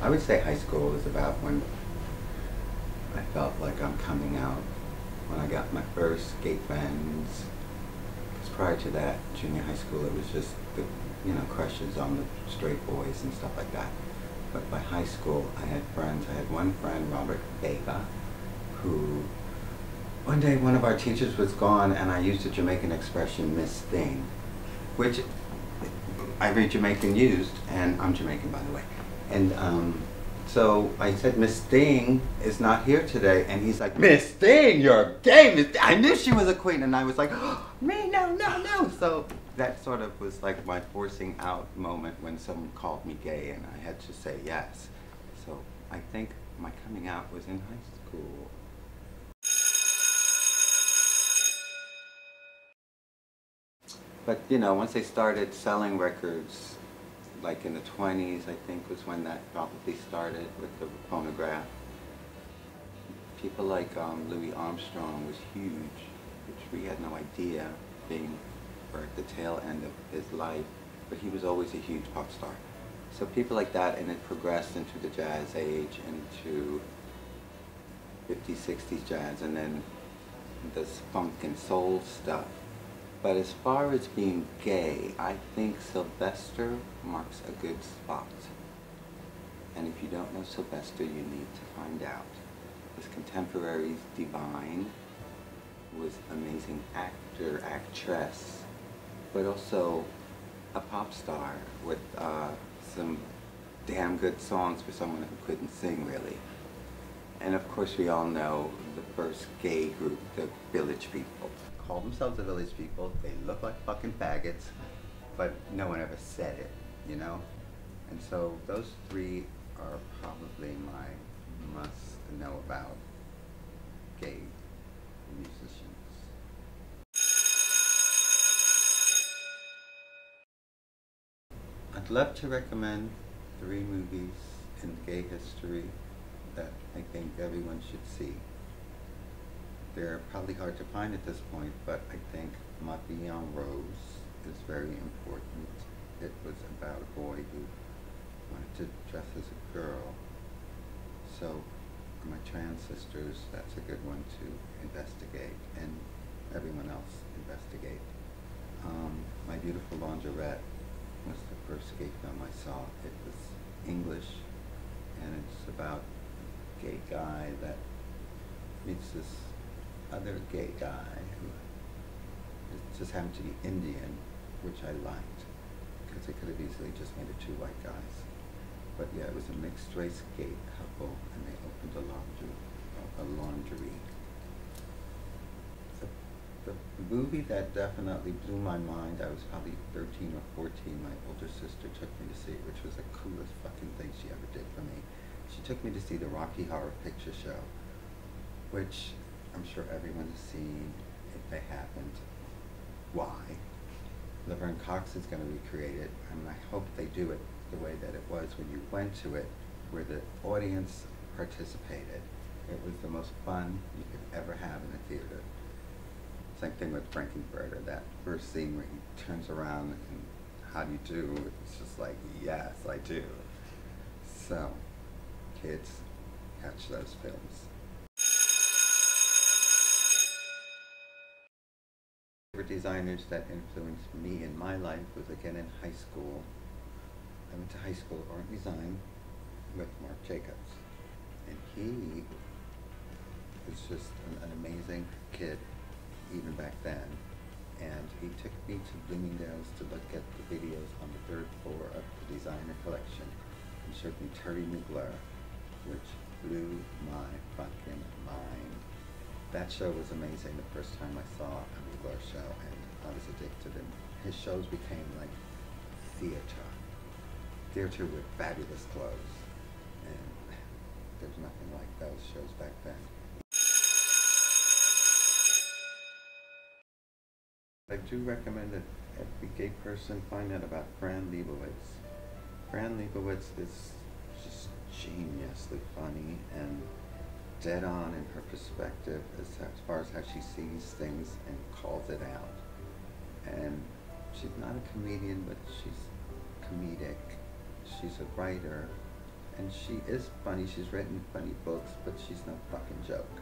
I would say high school is about when I felt like I'm coming out, when I got my first gay friends. Because prior to that, junior high school, it was just the, crushes on the straight boys and stuff like that. But by high school, I had friends. I had one friend, Robert Vega, who one day one of our teachers was gone, and I used a Jamaican expression, Miss Thing, which every Jamaican used, and I'm Jamaican, by the way. And so I said, Miss Thing is not here today, and he's like, Miss Thing, you're gay, Miss Thing. I knew she was a queen, and I was like, oh, me, no, no, no. So that sort of was like my forcing out moment when someone called me gay, and I had to say yes. So I think my coming out was in high school. But once they started selling records, like in the 20s, I think was when that probably started with the phonograph. People like Louis Armstrong was huge, which we had no idea, being at the tail end of his life, but he was always a huge pop star. So people like that, and it progressed into the jazz age, into 50s, 60s jazz, and then this funk and soul stuff. But as far as being gay, I think Sylvester marks a good spot. And if you don't know Sylvester, you need to find out. His contemporaries, Divine, was amazing actor, actress, but also a pop star with some damn good songs for someone who couldn't sing, really. And of course, we all know the first gay group, the Village People. Call themselves the Village People. They look like fucking faggots, but no one ever said it, And so those three are probably my must-know about gay musicians. I'd love to recommend 3 movies in gay history that I think everyone should see. They're probably hard to find at this point, but I think Ma Vie en Rose is very important. It was about a boy who wanted to dress as a girl. So for my trans sisters, that's a good one to investigate, and everyone else investigate. My Beautiful Laundrette was the first gay film I saw. It was English, and it's about a gay guy that meets this other gay guy who just happened to be Indian, which I liked, because they could have easily just made it 2 white guys. But yeah, it was a mixed race gay couple, and they opened a laundry. The movie that definitely blew my mind, I was probably 13 or 14, my older sister took me to see it, which was the coolest fucking thing she ever did for me. She took me to see the Rocky Horror Picture Show, which I'm sure everyone has seen. If they haven't, why? Laverne Cox is going to recreate it, and I hope they do it the way that it was when you went to it, where the audience participated. It was the most fun you could ever have in a theater. Same thing with Frankenfurter, that first scene where he turns around and how do you do? It's just like, yes, I do. So, kids, catch those films. Designers that influenced me in my life was again in high school. I went to high school at art design with Marc Jacobs, and he was just an amazing kid even back then. And he took me to Bloomingdale's to look at the videos on the 3rd floor of the designer collection and showed me Thierry Mugler, which blew my fucking mind. That show was amazing the first time I saw a Mugler show, and I was addicted, and his shows became like theater with fabulous clothes, and there's nothing like those shows back then. I do recommend that every gay person find out about Fran Lebowitz. Fran Lebowitz is just geniusly funny and dead on in her perspective as far as how she sees things and calls it out. And she's not a comedian, but she's comedic. She's a writer, And she is funny. She's written funny books, but she's no fucking joke.